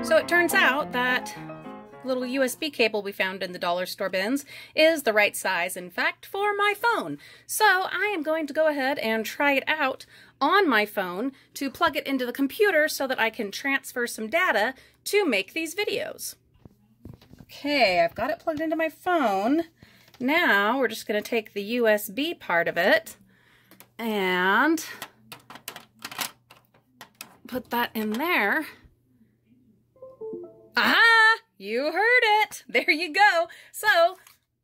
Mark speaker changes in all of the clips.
Speaker 1: So it turns out that little USB cable we found in the dollar store bins is the right size, in fact, for my phone. So I am going to go ahead and try it out on my phone to plug it into the computer so that I can transfer some data to make these videos. Okay, I've got it plugged into my phone. Now we're just going to take the USB part of it and put that in there. Ah, you heard it. There you go. So,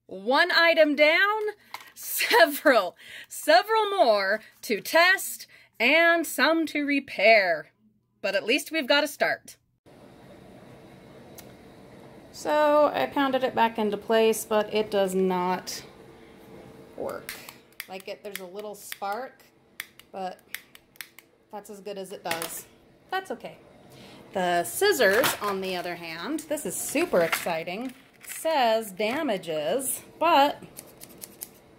Speaker 1: one item down, several more to test and some to repair. But at least we've got a start. So, I pounded it back into place, but it does not work. There's a little spark, but that's as good as it does. That's okay. The scissors, on the other hand, this is super exciting. It says damages, but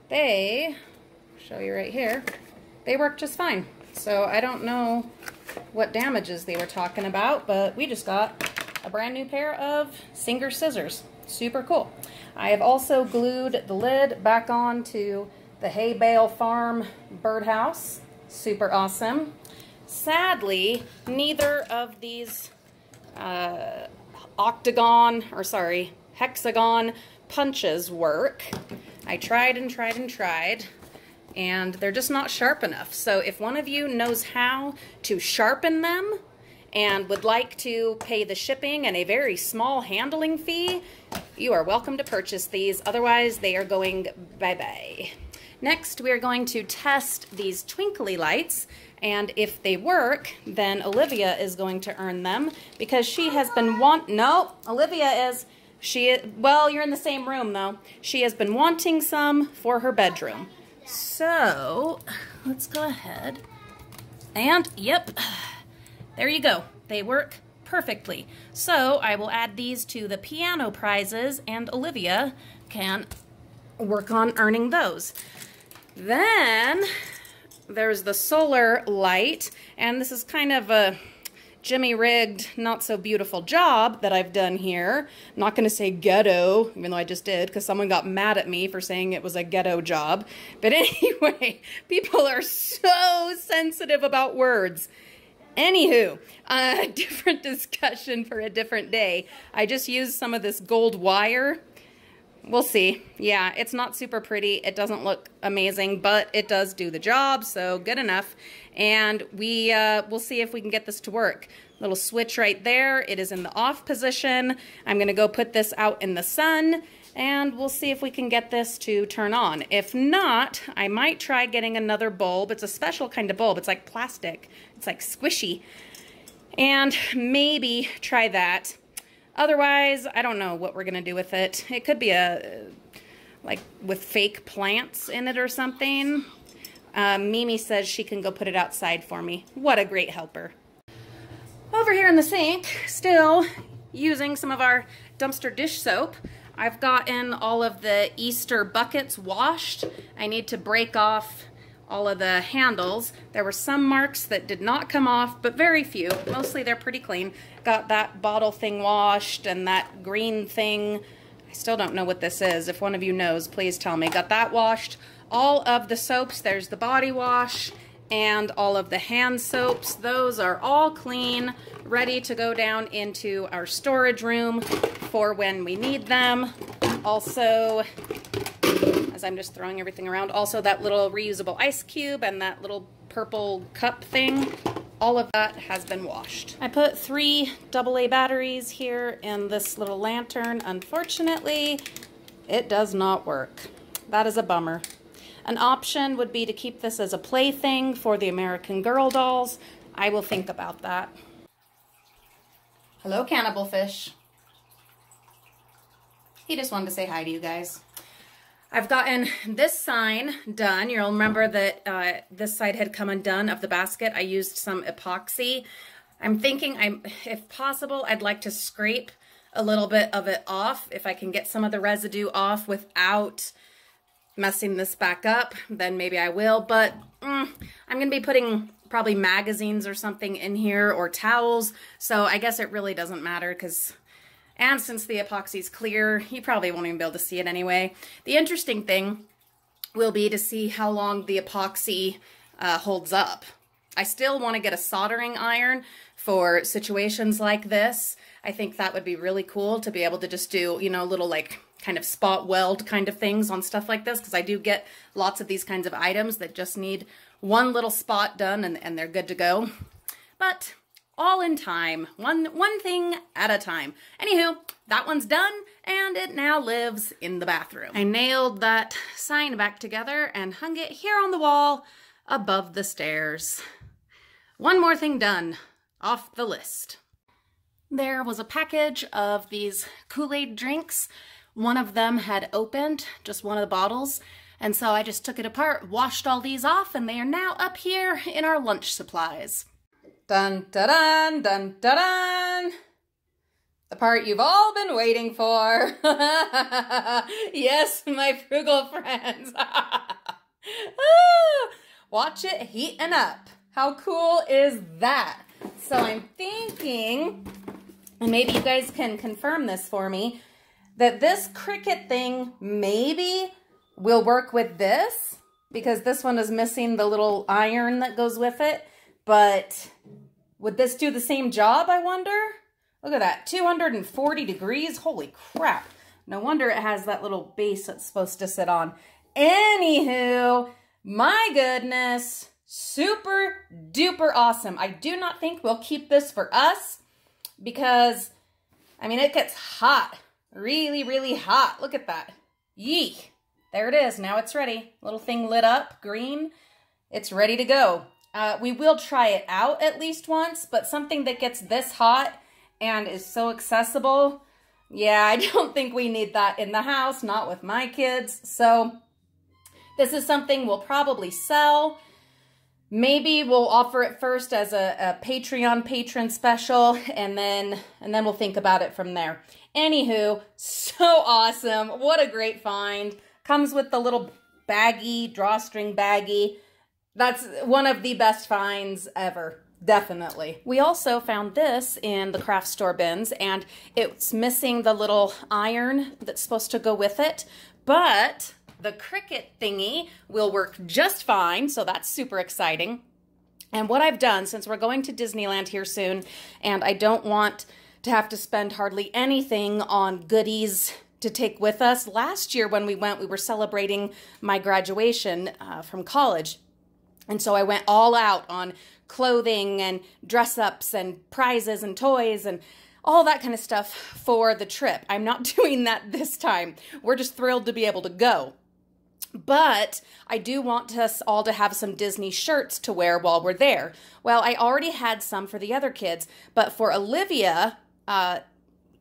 Speaker 1: they, I'll show you right here, they work just fine. So I don't know what damages they were talking about, but we just got a brand new pair of Singer scissors. Super cool. I have also glued the lid back on to the hay bale farm birdhouse. Super awesome. Sadly, neither of these hexagon punches work. I tried and tried and tried, and they're just not sharp enough. So if one of you knows how to sharpen them and would like to pay the shipping and a very small handling fee, you are welcome to purchase these. Otherwise, they are going bye-bye. Next, we are going to test these twinkly lights, and if they work, then Olivia is going to earn them because she has been well, you're in the same room though. She has been wanting some for her bedroom. So, let's go ahead and, yep, there you go. They work perfectly. So, I will add these to the piano prizes and Olivia can work on earning those. Then there's the solar light, and this is kind of a jimmy-rigged, not-so-beautiful job that I've done here. I'm not going to say ghetto, even though I just did, because someone got mad at me for saying it was a ghetto job. But anyway, people are so sensitive about words. Anywho, a different discussion for a different day. I just used some of this gold wire. We'll see. Yeah, it's not super pretty. It doesn't look amazing, but it does do the job, so good enough. And we'll see if we can get this to work. Little switch right there. It is in the off position. I'm going to go put this out in the sun, and we'll see if we can get this to turn on. If not, I might try getting another bulb. It's a special kind of bulb. It's like plastic. It's like squishy. And maybe try that. Otherwise, I don't know what we're going to do with it. It could be like with fake plants in it or something. Mimi says she can go put it outside for me. What a great helper. Over here in the sink, still using some of our dumpster dish soap, I've gotten all of the Easter buckets washed. I need to break off all of the handles. There were some marks that did not come off, but very few. Mostly they're pretty clean. Got that bottle thing washed and that green thing. I still don't know what this is. If one of you knows, please tell me. Got that washed. All of the soaps, there's the body wash and all of the hand soaps. Those are all clean, ready to go down into our storage room for when we need them. Also, as I'm just throwing everything around, also that little reusable ice cube and that little purple cup thing, all of that has been washed. I put 3 AA batteries here in this little lantern. Unfortunately, it does not work. That is a bummer. An option would be to keep this as a plaything for the American Girl dolls. I will think about that. Hello, cannibal fish. He just wanted to say hi to you guys. I've gotten this sign done. You'll remember that this side had come undone of the basket. I used some epoxy. I'm thinking, if possible, I'd like to scrape a little bit of it off. If I can get some of the residue off without messing this back up, then maybe I will. But I'm going to be putting probably magazines or something in here, or towels. So I guess it really doesn't matter and since the epoxy's clear, you probably won't even be able to see it anyway. The interesting thing will be to see how long the epoxy holds up. I still want to get a soldering iron for situations like this. I think that would be really cool to be able to just do, you know, little like kind of spot weld kind of things on stuff like this, because I do get lots of these kinds of items that just need one little spot done and they're good to go. But all in time, one thing at a time. Anywho, that one's done and it now lives in the bathroom. I nailed that sign back together and hung it here on the wall above the stairs. One more thing done, off the list. There was a package of these Kool-Aid drinks. One of them had opened, just one of the bottles, and so I just took it apart, washed all these off, and they are now up here in our lunch supplies. Dun dun dun dun dun dun! The part you've all been waiting for. Yes, my frugal friends. Watch it heating up. How cool is that? So I'm thinking, and maybe you guys can confirm this for me, that this Cricut thing maybe will work with this, because this one is missing the little iron that goes with it. But would this do the same job, I wonder? Look at that, 240 degrees, holy crap. No wonder it has that little base it's supposed to sit on. Anywho, my goodness, super duper awesome. I do not think we'll keep this for us because, I mean, it gets hot, really, really hot. Look at that, yee. There it is, now it's ready. Little thing lit up, green, it's ready to go. We will try it out at least once, but something that gets this hot and is so accessible, yeah, I don't think we need that in the house, not with my kids. So this is something we'll probably sell. Maybe we'll offer it first as a Patreon patron special, and then we'll think about it from there. Anywho, so awesome. What a great find. Comes with the little baggie, drawstring baggie. That's one of the best finds ever, definitely. We also found this in the craft store bins, and it's missing the little iron that's supposed to go with it, but the Cricut thingy will work just fine, so that's super exciting. And what I've done, since we're going to Disneyland here soon, and I don't want to have to spend hardly anything on goodies to take with us. Last year when we went, we were celebrating my graduation from college. And so I went all out on clothing and dress-ups and prizes and toys and all that kind of stuff for the trip. I'm not doing that this time. We're just thrilled to be able to go. But I do want us all to have some Disney shirts to wear while we're there. Well, I already had some for the other kids, but for Olivia, I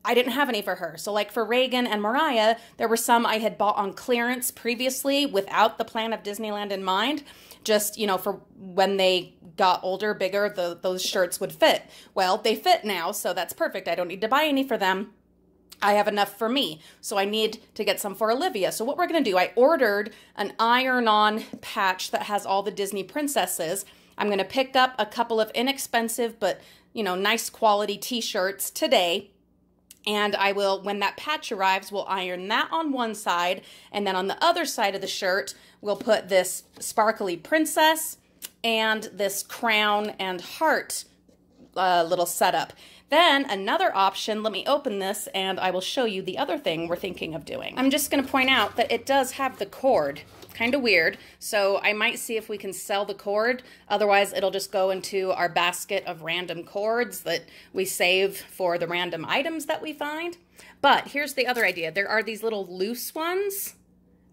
Speaker 1: didn't have any for her. So like for Reagan and Mariah, there were some I had bought on clearance previously without the plan of Disneyland in mind. Just, you know, for when they got older, bigger, those shirts would fit. Well, they fit now, so that's perfect. I don't need to buy any for them. I have enough for me, so I need to get some for Olivia. So what we're going to do, I ordered an iron-on patch that has all the Disney princesses. I'm going to pick up a couple of inexpensive but, you know, nice quality t-shirts today. And I will, when that patch arrives, we'll iron that on one side, and then on the other side of the shirt, we'll put this sparkly princess and this crown and heart little setup. Then another option, let me open this and I will show you the other thing we're thinking of doing. I'm just going to point out that it does have the cord. Kind of weird, so I might see if we can sell the cord. Otherwise, it'll just go into our basket of random cords that we save for the random items that we find. But here's the other idea. There are these little loose ones,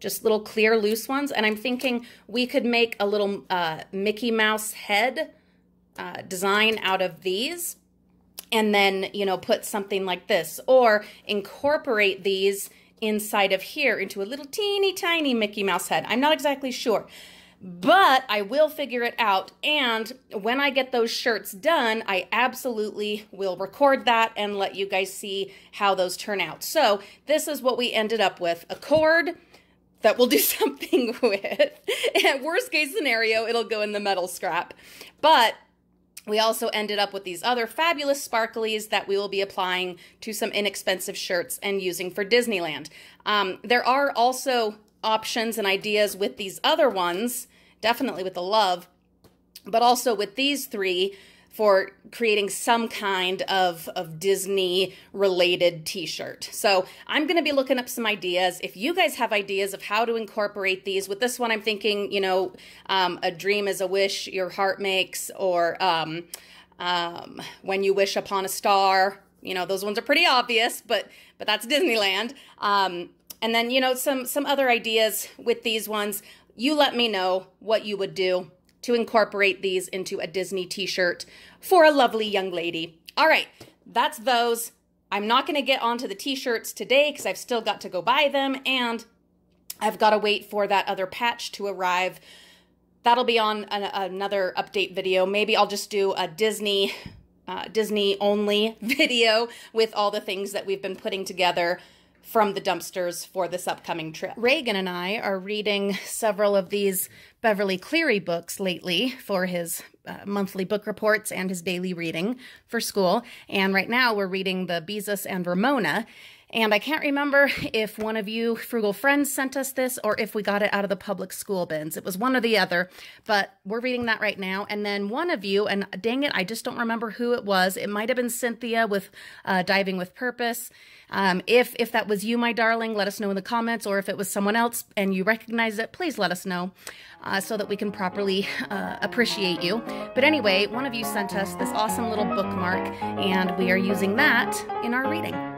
Speaker 1: just little clear loose ones, and I'm thinking we could make a little Mickey Mouse head design out of these, and then, you know, put something like this, or incorporate these inside of here into a little teeny tiny Mickey Mouse head. I'm not exactly sure, but I will figure it out. And when I get those shirts done, I absolutely will record that and let you guys see how those turn out. So this is what we ended up with: a cord, that we'll do something with. And worst case scenario, it'll go in the metal scrap. But we also ended up with these other fabulous sparklies that we will be applying to some inexpensive shirts and using for Disneyland. There are also options and ideas with these other ones, definitely with the love, but also with these three for creating some kind of Disney-related t-shirt. So I'm going to be looking up some ideas. If you guys have ideas of how to incorporate these, with this one I'm thinking, you know, a dream is a wish your heart makes, or when you wish upon a star. You know, those ones are pretty obvious, but that's Disneyland. And then, you know, some other ideas with these ones. You let me know what you would do to incorporate these into a Disney t-shirt for a lovely young lady. All right, that's those. I'm not going to get onto the t-shirts today because I've still got to go buy them, and I've got to wait for that other patch to arrive. That'll be on another update video. Maybe I'll just do a Disney only video with all the things that we've been putting together from the dumpsters for this upcoming trip. Reagan and I are reading several of these Beverly Cleary books lately for his monthly book reports and his daily reading for school. And right now we're reading the Beezus and Ramona. And I can't remember if one of you Frugal Friends sent us this or if we got it out of the public school bins. It was one or the other, but we're reading that right now. And then one of you, and dang it, I just don't remember who it was. It might have been Cynthia with Diving with Purpose. If that was you, my darling, let us know in the comments, or if it was someone else and you recognize it, please let us know so that we can properly appreciate you. But anyway, one of you sent us this awesome little bookmark, and we are using that in our reading.